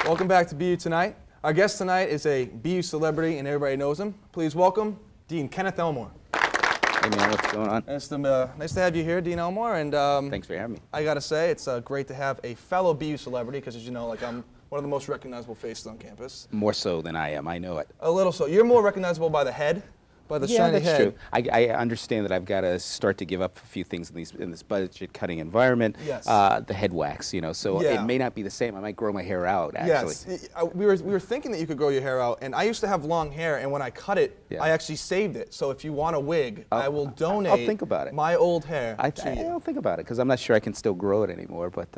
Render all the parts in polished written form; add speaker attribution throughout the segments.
Speaker 1: Welcome back to BU Tonight. Our guest tonight is a BU celebrity, and everybody knows him. Please welcome Dean Kenneth Elmore.
Speaker 2: Hey man, what's going on?
Speaker 1: Nice to have you here, Dean Elmore. And
Speaker 2: thanks for having me.
Speaker 1: I gotta say, it's great to have a fellow BU celebrity, because as you know, like I'm one of the most recognizable faces on campus.
Speaker 2: More so than I am, I know it.
Speaker 1: A little so. You're more recognizable by the head. By the shiny head.
Speaker 2: Yeah, that's true. I understand that I've got to start to give up a few things in this budget-cutting environment.
Speaker 1: Yes.
Speaker 2: The head wax, you know, so
Speaker 1: yeah.
Speaker 2: It may not be the same. I might grow my hair out, actually.
Speaker 1: Yes. We were thinking that you could grow your hair out, and I used to have long hair, and when I cut it,
Speaker 2: yeah.
Speaker 1: I actually saved it. So if you want a wig, I will donate
Speaker 2: I'll think about it.
Speaker 1: my old hair to you.
Speaker 2: I'll think about it, because I'm not sure I can still grow it anymore, but...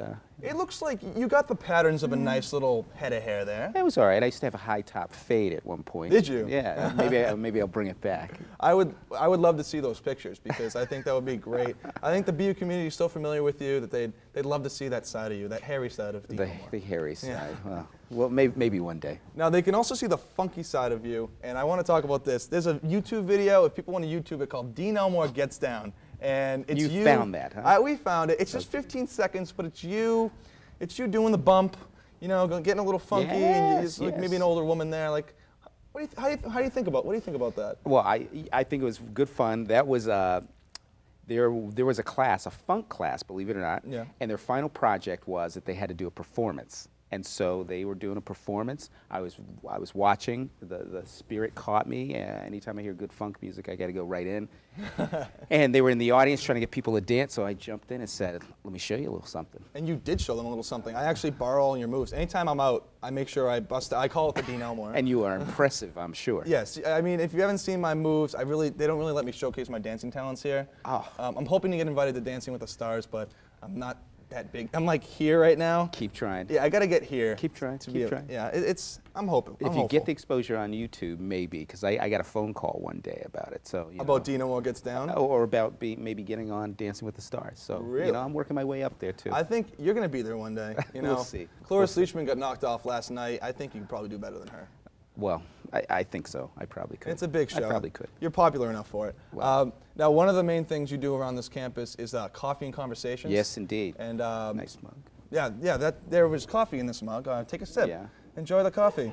Speaker 1: It looks like you got the patterns of a nice little head of hair there.
Speaker 2: It was all right. I used to have a high top fade at one point.
Speaker 1: Did you?
Speaker 2: Yeah. Maybe I'll bring it back.
Speaker 1: I would love to see those pictures, because I think that would be great. I think the BU community is so familiar with you that they'd love to see that side of you, that hairy side of Dean Elmore.
Speaker 2: The hairy side.
Speaker 1: Yeah.
Speaker 2: Well, maybe one day.
Speaker 1: Now they can also see the funky side of you, and I want to talk about this. There's a YouTube video, if people want to YouTube it, called Dean Elmore Gets Down. And it's you.
Speaker 2: Found that, huh?
Speaker 1: We found it. It's just 15 seconds, but it's you. It's you doing the bump, you know, getting a little funky, and you're like maybe an older woman there. Like, how do you think about that?
Speaker 2: Well, I think it was good fun. That was there was a class, a funk class, believe it or not,
Speaker 1: yeah.
Speaker 2: And their final project was that they had to do a performance. And so they were doing a performance. I was watching. The spirit caught me. Anytime I hear good funk music, I got to go right in. And they were in the audience trying to get people to dance, so I jumped in and said, "Let me show you a little something."
Speaker 1: And you did show them a little something. I actually borrow all your moves. Anytime I'm out, I make sure I bust. I call it the Dean Elmore.
Speaker 2: And you are impressive, I'm sure.
Speaker 1: Yes. I mean, if you haven't seen my moves, they don't really let me showcase my dancing talents here.
Speaker 2: Oh.
Speaker 1: I'm hoping to get invited to Dancing with the Stars, but I'm not that big. I'm like here right now.
Speaker 2: Keep trying.
Speaker 1: Yeah, I got to get here.
Speaker 2: Keep trying.
Speaker 1: Keep trying. Yeah, I'm hoping.
Speaker 2: If you get the exposure on YouTube, maybe, because I got a phone call one day about it. So
Speaker 1: about Dean Elmore Gets Down,
Speaker 2: or about maybe getting on Dancing with the Stars. So
Speaker 1: really?
Speaker 2: I'm working my way up there too.
Speaker 1: I think you're going to be there one day. You know,
Speaker 2: we'll see.
Speaker 1: Cloris Leachman got knocked off last night. I think you could probably do better than her.
Speaker 2: Well, I think so. I probably could.
Speaker 1: It's a big show.
Speaker 2: I probably could.
Speaker 1: You're popular enough for it.
Speaker 2: Wow.
Speaker 1: Now, one of the main things you do around this campus is coffee and conversations.
Speaker 2: Yes, indeed.
Speaker 1: And
Speaker 2: nice mug.
Speaker 1: Yeah. There was coffee in this mug. Take a sip.
Speaker 2: Yeah.
Speaker 1: Enjoy the coffee.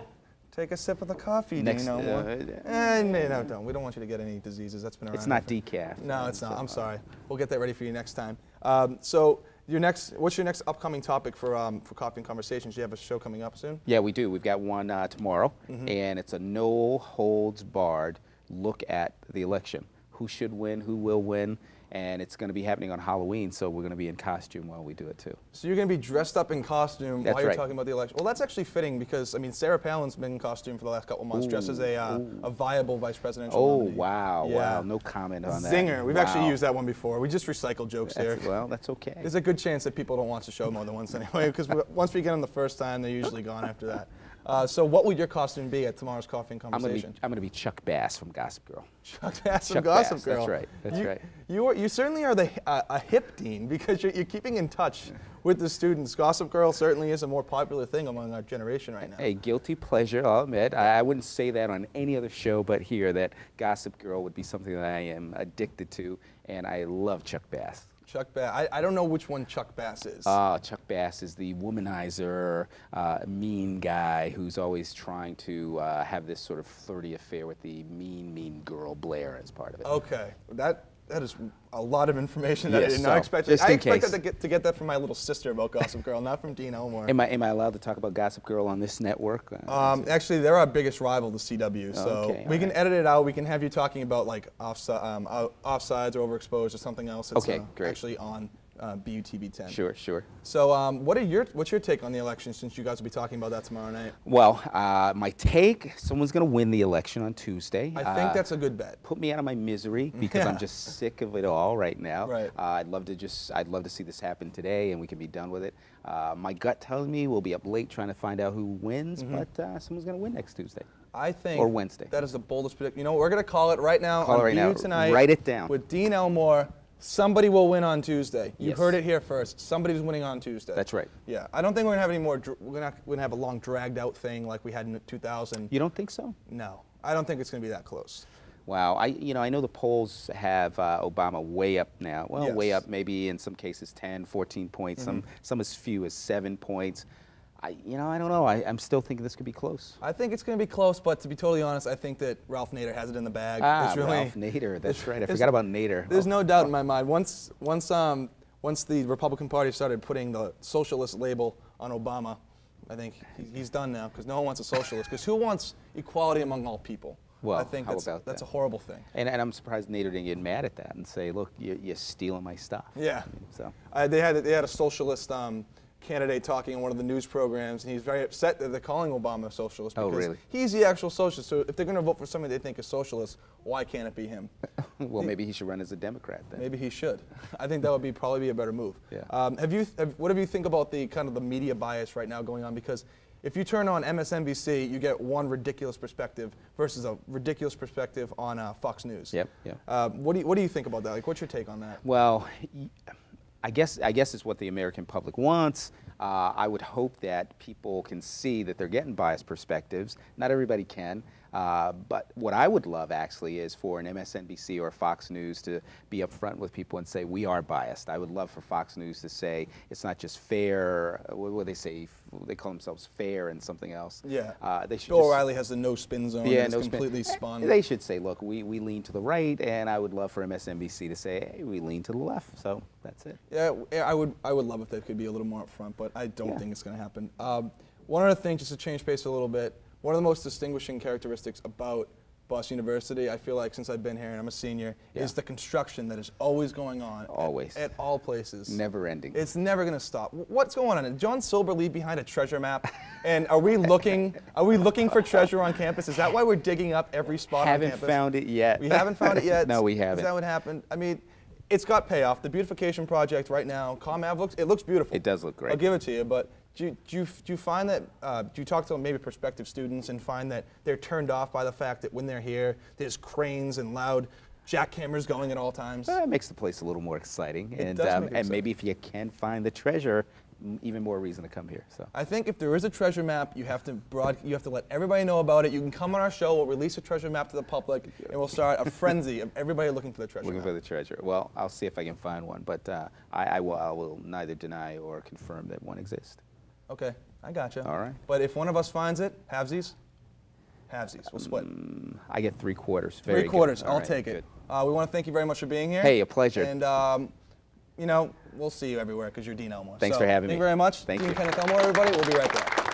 Speaker 1: Take a sip of the coffee,
Speaker 2: Next,
Speaker 1: Dean Elmore. No, don't. We don't want you to get any diseases. That's been around.
Speaker 2: It's not decaf.
Speaker 1: No, it's not. I'm sorry. We'll get that ready for you next time. So. What's your next upcoming topic for Coffee and Conversations? Do you have a show coming up soon?
Speaker 2: Yeah, we do. We've got one tomorrow, and it's a no-holds-barred look at the election. Who should win, who will win, and it's going to be happening on Halloween, so we're going to be in costume while we do it, too.
Speaker 1: So you're going to be dressed up in costume while you're
Speaker 2: right.
Speaker 1: talking about the election. Well, that's actually fitting because, I mean, Sarah Palin's been in costume for the last couple of months, dressed as a viable vice presidential nominee.
Speaker 2: Wow,
Speaker 1: yeah.
Speaker 2: Wow. No comment on that.
Speaker 1: Zinger. We've actually used that one before. We just recycle jokes here.
Speaker 2: Well, that's okay.
Speaker 1: There's a good chance that people don't watch the show more than once anyway, because once we get them the first time, they're usually gone after that. So what would your costume be at tomorrow's Coffee and Conversation?
Speaker 2: I'm going to be Chuck Bass from Gossip Girl.
Speaker 1: Chuck Bass from Gossip Girl.
Speaker 2: That's right. That's right.
Speaker 1: You certainly are a hip dean, because you're keeping in touch with the students. Gossip Girl certainly is a more popular thing among our generation right now.
Speaker 2: Hey, guilty pleasure, I'll admit. I wouldn't say that on any other show but here, that Gossip Girl would be something that I am addicted to, and I love Chuck Bass.
Speaker 1: Chuck Bass. I don't know which one Chuck Bass is.
Speaker 2: Chuck Bass is the womanizer, mean guy who's always trying to have this sort of flirty affair with the mean girl Blair as part of it.
Speaker 1: Okay, that is a lot of information that I did not expect.
Speaker 2: Just
Speaker 1: I
Speaker 2: in case.
Speaker 1: expected to get that from my little sister about Gossip Girl, not from Dean Elmore.
Speaker 2: Am I allowed to talk about Gossip Girl on this network?
Speaker 1: Actually, they're our biggest rival, the CW. So we can edit it out. We can have you talking about like offsides or overexposed or something else. It's,
Speaker 2: great.
Speaker 1: Actually on BUTV 10.
Speaker 2: Sure.
Speaker 1: So what's your take on the election, since you guys will be talking about that tomorrow night?
Speaker 2: Well, my take, someo's going to win the election on Tuesday.
Speaker 1: I think that's a good bet.
Speaker 2: Put me out of my misery, because I'm just sick of it all right now.
Speaker 1: Right.
Speaker 2: I'd love to see this happen today and we can be done with it. My gut tells me we'll be up late trying to find out who wins, but someone's going to win next Tuesday.
Speaker 1: I think
Speaker 2: or Wednesday.
Speaker 1: That is the boldest prediction. You know, we're going to call it right now
Speaker 2: on
Speaker 1: BU Tonight.
Speaker 2: Write it down.
Speaker 1: With Dean Elmore. Somebody will win on Tuesday. You
Speaker 2: Yes.
Speaker 1: heard it here first. Somebody's winning on Tuesday.
Speaker 2: That's right.
Speaker 1: Yeah, I don't think we're gonna have any more. We're not gonna have a long, dragged-out thing like we had in 2000.
Speaker 2: You don't think so?
Speaker 1: No, I don't think it's gonna be that close.
Speaker 2: Wow, I know the polls have Obama way up now. Well,
Speaker 1: yes.
Speaker 2: way up, maybe in some cases 10, 14 points. Some as few as 7 points. I don't know. I'm still thinking this could be close.
Speaker 1: I think it's going to be close, but to be totally honest, I think that Ralph Nader has it in the bag.
Speaker 2: Ralph Nader. That's right. I forgot about Nader.
Speaker 1: There's no doubt in my mind. Once the Republican Party started putting the socialist label on Obama, I think he's done now, because no one wants a socialist. Because who wants equality among all people?
Speaker 2: Well,
Speaker 1: I think that's a horrible thing.
Speaker 2: And I'm surprised Nader didn't get mad at that and say, "Look, you're stealing my stuff."
Speaker 1: Yeah.
Speaker 2: So
Speaker 1: they had a socialist candidate talking on one of the news programs, and he's very upset that they're calling Obama a socialist because
Speaker 2: really?
Speaker 1: he's the actual socialist. So if they're going to vote for somebody they think is socialist, why can't it be him?
Speaker 2: Well, maybe he should run as a Democrat then.
Speaker 1: Maybe he should. I think that would probably be a better move.
Speaker 2: Yeah.
Speaker 1: What do you think about the kind of the media bias right now going on? Because if you turn on MSNBC, you get one ridiculous perspective versus a ridiculous perspective on Fox News.
Speaker 2: Yep.
Speaker 1: What do you think about that? Like, what's your take on that?
Speaker 2: Well, I guess it's what the American public wants. I would hope that people can see that they're getting biased perspectives. Not everybody can. But what I would love, actually, is for an MSNBC or Fox News to be upfront with people and say, we are biased. I would love for Fox News to say, it's not just fair. What do they say? They call themselves fair and something else.
Speaker 1: Yeah.
Speaker 2: They should
Speaker 1: Bill O'Reilly has the no spin zone.
Speaker 2: Yeah,
Speaker 1: it's completely spun.
Speaker 2: They should say, look, we lean to the right, and I would love for MSNBC to say, hey, we lean to the left. So that's it.
Speaker 1: Yeah, I would love if they could be a little more upfront, but I don't think it's going to happen. One other thing, just to change pace a little bit, one of the most distinguishing characteristics about Boston University, I feel like since I've been here and I'm a senior, is the construction that is always going on.
Speaker 2: Always.
Speaker 1: At all places.
Speaker 2: Never ending.
Speaker 1: It's never going to stop. What's going on? Did John Silber leave behind a treasure map? And are we looking for treasure on campus? Is that why we're digging up every spot on campus?
Speaker 2: Haven't found it yet.
Speaker 1: We haven't found it yet?
Speaker 2: No, we haven't.
Speaker 1: Is that what happened? I mean, it's got payoff. The beautification project right now, ComAv looks beautiful.
Speaker 2: It does look great.
Speaker 1: I'll give it to you, but do you find that, do you talk to maybe prospective students and find that they're turned off by the fact that when they're here, there's cranes and loud jackhammers going at all times?
Speaker 2: It makes the place a little more exciting.
Speaker 1: It does make it exciting.
Speaker 2: Maybe if you can find the treasure, even more reason to come here. So
Speaker 1: I think if there is a treasure map, you have to let everybody know about it. You can come on our show, we'll release a treasure map to the public, and we'll start a frenzy of everybody looking for the treasure
Speaker 2: looking
Speaker 1: map.
Speaker 2: for the treasure. Well, I'll see if I can find one, but I will neither deny or confirm that one exists.
Speaker 1: Okay, I gotcha.
Speaker 2: All right.
Speaker 1: But if one of us finds it, halvesies? Halvesies, we'll split.
Speaker 2: I get 3/4.
Speaker 1: Three-quarters, I'll
Speaker 2: right,
Speaker 1: take it. We want to thank you very much for being here.
Speaker 2: Hey, a pleasure.
Speaker 1: And, you know, we'll see you everywhere because you're Dean Elmore.
Speaker 2: Thanks for having me.
Speaker 1: Thank you very much.
Speaker 2: Thank
Speaker 1: Dean
Speaker 2: you.
Speaker 1: Kenneth Elmore, everybody. We'll be right back.